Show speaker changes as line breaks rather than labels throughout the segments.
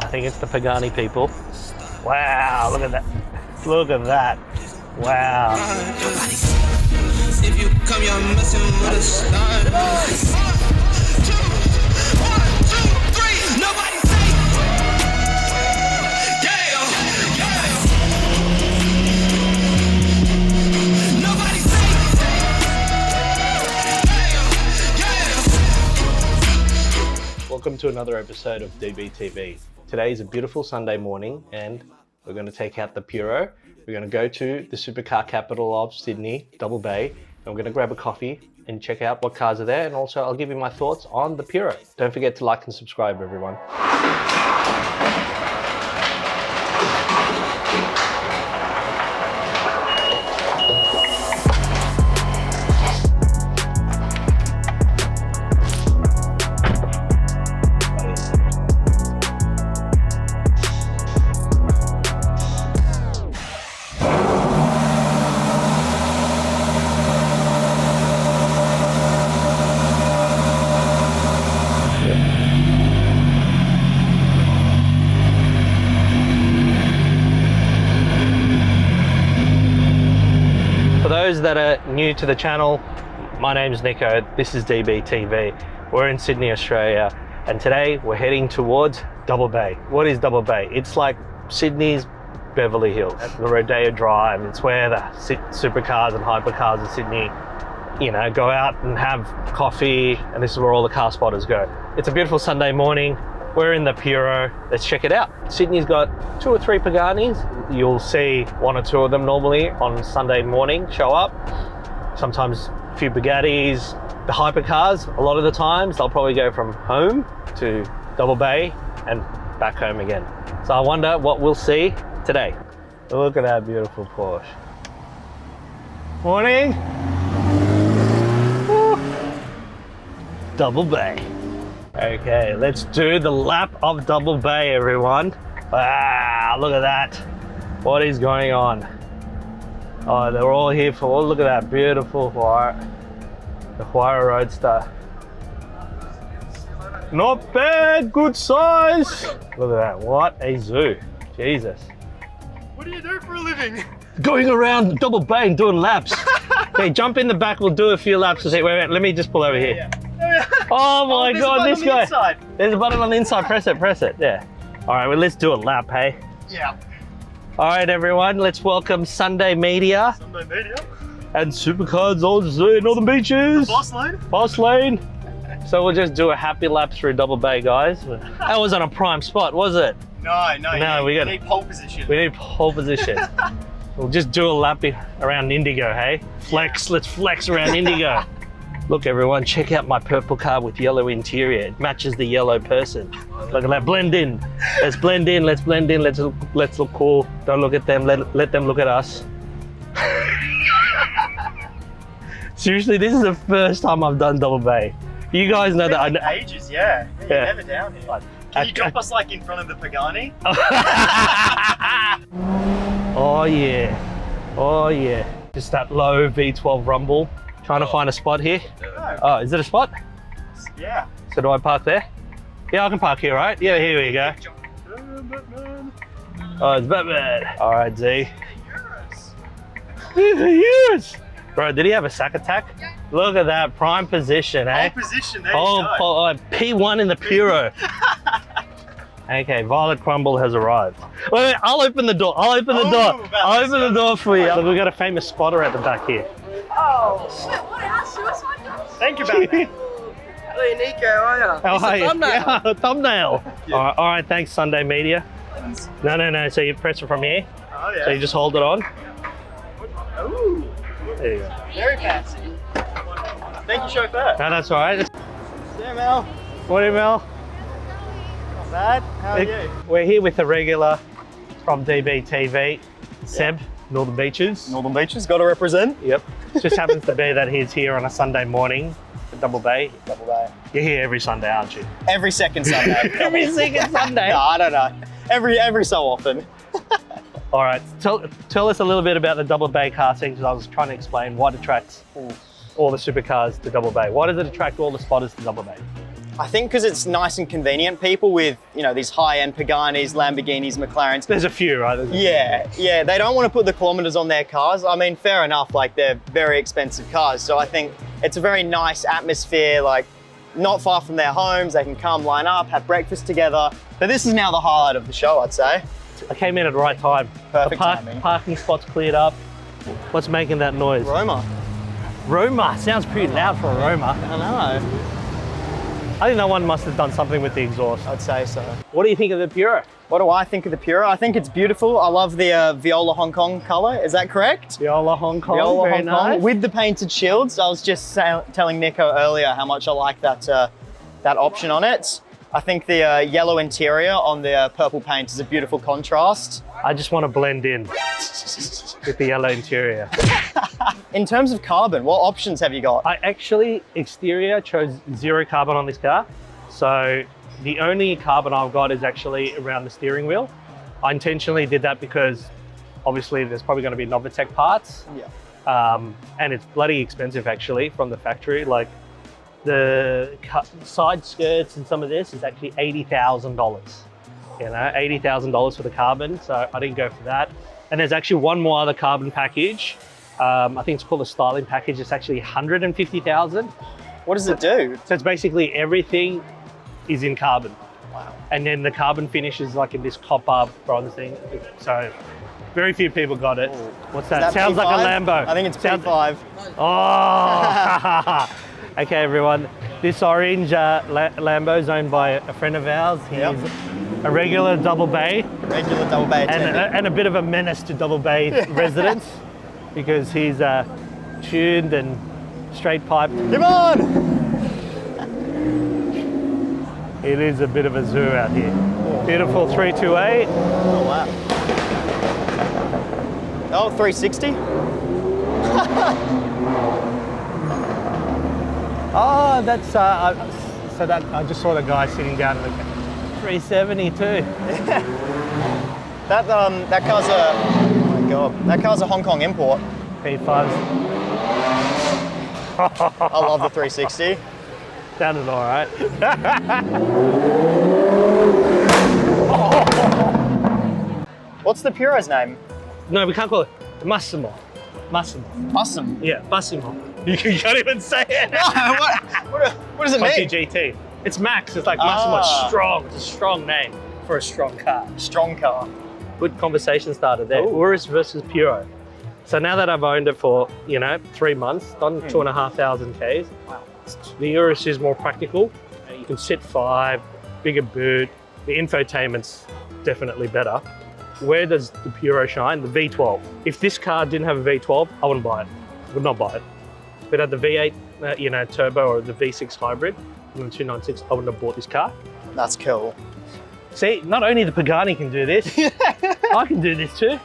I think it's the Pagani people. Wow, look at that. Look at that. Wow.
If you come, you're messing with a star. 1, 2, 3. Nobody say. Yeah, yeah. Nobody say. Yeah.
Welcome to another episode of DBTV. Today is a beautiful Sunday morning and we're going to take out the Puro. We're going to go to the supercar capital of Sydney, Double Bay, and we're going to grab a coffee and check out what cars are there, and also I'll give you my thoughts on the Puro. Don't forget to like and subscribe, everyone. For those that are new to the channel, my name's Nico, this is DBTV. We're in Sydney, Australia, and today we're heading towards Double Bay. What is Double Bay? It's like Sydney's Beverly Hills, the Rodeo Drive. It's where the supercars and hypercars of Sydney, you know, go out and have coffee, and this is where all the car spotters go. It's a beautiful Sunday morning. We're in the Puro. Let's check it out. Sydney's got 2 or 3 Paganis. You'll see 1 or 2 of them normally on Sunday morning show up. Sometimes a few Bugattis. The hypercars, a lot of the times, they'll probably go from home to Double Bay and back home again. So I wonder what we'll see today. Look at that beautiful Porsche. Morning. Woo. Double Bay. Okay, let's do the lap of Double Bay, everyone. Wow, look at that. What is going on? Oh, they're all here for, oh, look at that beautiful the Huayra Roadster. Not bad, good size. Look at that, what a zoo. Jesus.
What do you do for a living?
Going around Double Bay and doing laps. Okay, jump in the back, we'll do a few laps. Wait, let me just pull over here.
Yeah.
Oh my God, this guy.
Inside.
There's a button on the inside, press it, yeah. All right, well, let's do a lap, hey?
Yeah.
All right, everyone, let's welcome Sunday Media
Sunday Media.
and Supercars on Northern Beaches.
Boss lane.
Boss lane. So we'll just do a happy lap through Double Bay, guys. That wasn't a prime spot, was it?
No,
we
you need pole position.
We need pole position. We'll just do a lap around Indigo, hey? Flex, let's flex around Indigo. Look, everyone, check out my purple car with yellow interior. It matches the yellow person. Look at that, blend in. Let's blend in, let's blend in, let's look cool. Don't look at them, let them look at us. Seriously, this is the first time I've done Double Bay. You guys know that I know.
Ages, yeah. You're never down here. Can you drop us like in front of the Pagani?
Oh yeah, oh yeah. Just that low V12 rumble. Trying to find a spot here.
No.
Oh, is it a spot?
Yeah.
So do I park there? Yeah, I can park here, right? Yeah, here we go. Oh, it's Batman. All right, Z. Urus. Bro, did he have a sack attack? Yeah. Look at that, prime position, eh?
Pole position, there you go.
P1 in the Puro. Okay, Violet Crumble has arrived. Wait, I'll open the door. I'll open the door for you. Look, we've got a famous spotter at the back here.
Oh. Thank you, Batman.
Hey Nico, how are you?
How are you?
Thumbnail.
Yeah, thumbnail.
Yeah.
All right, thanks, Sunday Media. No. So you press it from here.
Oh, yeah.
So you just hold it on.
Ooh.
There you go.
Very fancy. Thank you, chauffeur.
No, that's all right.
Yeah, Mel.
Morning, Mel.
Not bad. How are you?
We're here with a regular from DBTV, Seb, Northern Beaches.
Northern Beaches, got to represent.
Yep. Just happens to be that he's here on a Sunday morning at Double Bay.
Double Bay.
You're here every Sunday, aren't you?
Every second Sunday.
Every second Sunday.
No, I don't know. Every so often.
All right, tell us a little bit about the Double Bay car scene, because I was trying to explain what attracts all the supercars to Double Bay. Why does it attract all the spotters to Double Bay?
I think because it's nice and convenient. People with, you know, these high-end Paganis, Lamborghinis, McLarens.
There's a few, right?
Yeah, they don't want to put the kilometers on their cars. I mean, fair enough, like they're very expensive cars. So I think it's a very nice atmosphere, like not far from their homes. They can come, line up, have breakfast together. But this is now the highlight of the show, I'd say.
I came in at the right time.
Perfect
the
timing.
Parking spot's cleared up. What's making that noise?
Roma.
Roma. Sounds pretty loud for a Roma.
I know.
I think no one must have done something with the exhaust.
I'd say so.
What do you think of the Puro?
What do I think of the Puro? I think it's beautiful. I love the Viola Hong Kong color. Is that correct?
Viola Hong Kong,
Viola
very
Hong Kong
nice.
with the painted shields. I was just telling Nico earlier how much I like that that option on it. I think the yellow interior on the purple paint is a beautiful contrast.
I just want to blend in with the yellow interior.
In terms of carbon, what options have you got?
I actually, exterior, chose 0 carbon on this car. So the only carbon I've got is actually around the steering wheel. I intentionally did that because obviously there's probably going to be Novitec parts.
Yeah.
And it's bloody expensive actually from the factory. Like the side skirts and some of this is actually $80,000. You know, $80,000 for the carbon. So I didn't go for that. And there's actually one more other carbon package. I think it's called a styling package. It's actually $150,000.
What does it do?
So it's basically everything is in carbon.
Wow.
And then the carbon finish is like in this copper bronze thing. So very few people got it. What's that?
Is that
Sounds like a
P5?
Lambo.
I think it's
Sounds-
P5.
Oh! Okay, everyone. This orange Lambo is owned by a friend of ours. He's a regular Double Bay
Regular double bay attendant.
and a bit of a menace to Double Bay residents because he's tuned and straight piped.
Come on!
It is a bit of a zoo out here. Beautiful 328.
Oh, wow. Oh, 360?
Oh, that's so that I just saw the guy sitting down in the 370 too.
That car's a, oh my God, that car's a Hong Kong import.
P5s.
I love the 360.
Sounded all right.
What's the Puro's name?
No, we can't call it Massimo. Massimo.
Awesome.
Yeah, Massimo. You can't even say it.
What does it
Monkey
mean?
GT. It's Max. It's like Massimo.
Ah.
Strong. It's a strong name for a strong car.
Strong car.
Good conversation starter there.
Ooh.
Urus versus Puro. So now that I've owned it for, 3 months, done 2,500 Ks,
Wow.
the Urus is more practical. You can sit 5, bigger boot. The infotainment's definitely better. Where does the Puro shine? The V12. If this car didn't have a V12, I wouldn't buy it. Would not buy it. If it had the V8, turbo or the V6 hybrid, and the 296, I wouldn't have bought this car.
That's cool.
See, not only the Pagani can do this, I can do this too.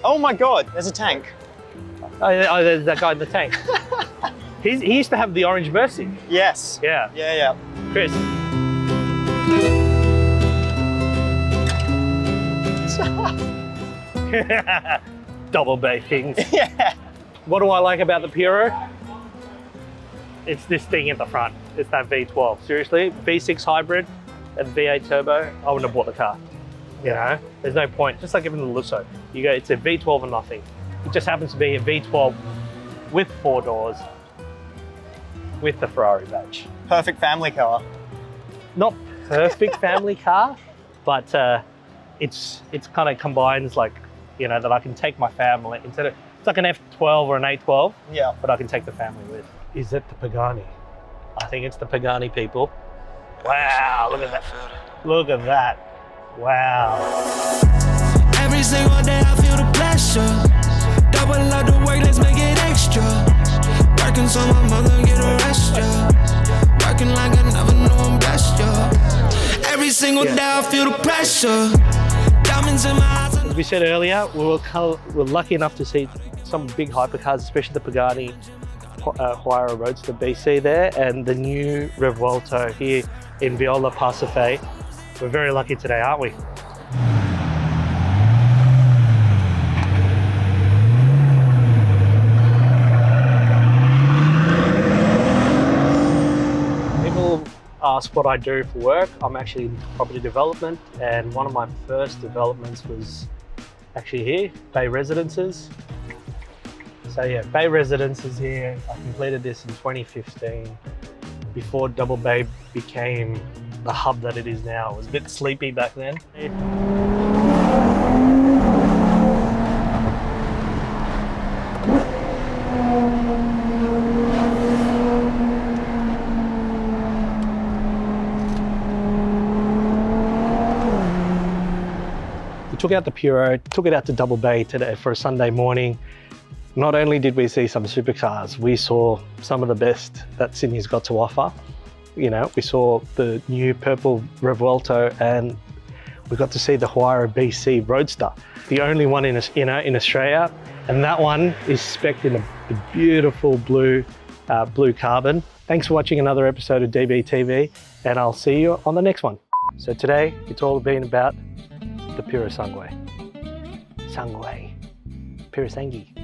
Oh my God, there's a tank.
Oh, there's that guy in the tank. He used to have the orange Mercy.
Yes.
Yeah,
Yeah.
Chris. Double bay things.
Yeah.
What do I like about the Puro? It's this thing at the front. It's that V12. Seriously, V6 hybrid and V8 turbo, I wouldn't have bought the car. You know, there's no point. Just like even the Lusso, you go, it's a V12 and nothing. It just happens to be a V12 with 4 doors, with the Ferrari badge.
Perfect family car.
Not perfect family car, but it's kind of combines like, that I can take my family instead of, it's like an F12 or an A12,
Yeah.
but I can take the family with. Is it the Pagani? I think it's the Pagani, people. Wow, look at that. Look at that. Wow.
Every single day I feel the pressure. Double up the work, let's make it extra. Working so my mother get a rest, yeah. Working like I never knew I'm blessed, yeah. Every single day I feel the pressure. Diamonds in my eyes.
As we said earlier, we're lucky enough to see some big hypercars, especially the Pagani Huayra Roadster BC there, and the new Revuelto here in Viola Pacife. We're very lucky today, aren't we? ask what I do for work, I'm actually in property development, and one of my first developments was actually here, Bay Residences. So yeah, Bay Residences here. I completed this in 2015, before Double Bay became the hub that it is now. It was a bit sleepy back then. We took out the Puro, took it out to Double Bay today for a Sunday morning. Not only did we see some supercars, we saw some of the best that Sydney's got to offer. You know, we saw the new purple Revuelto, and we got to see the Huayra BC Roadster, the only one in Australia, and that one is spec'd in the beautiful blue carbon. Thanks for watching another episode of DBTV, and I'll see you on the next one. So today, it's all been about the Purosangue. Purosangue.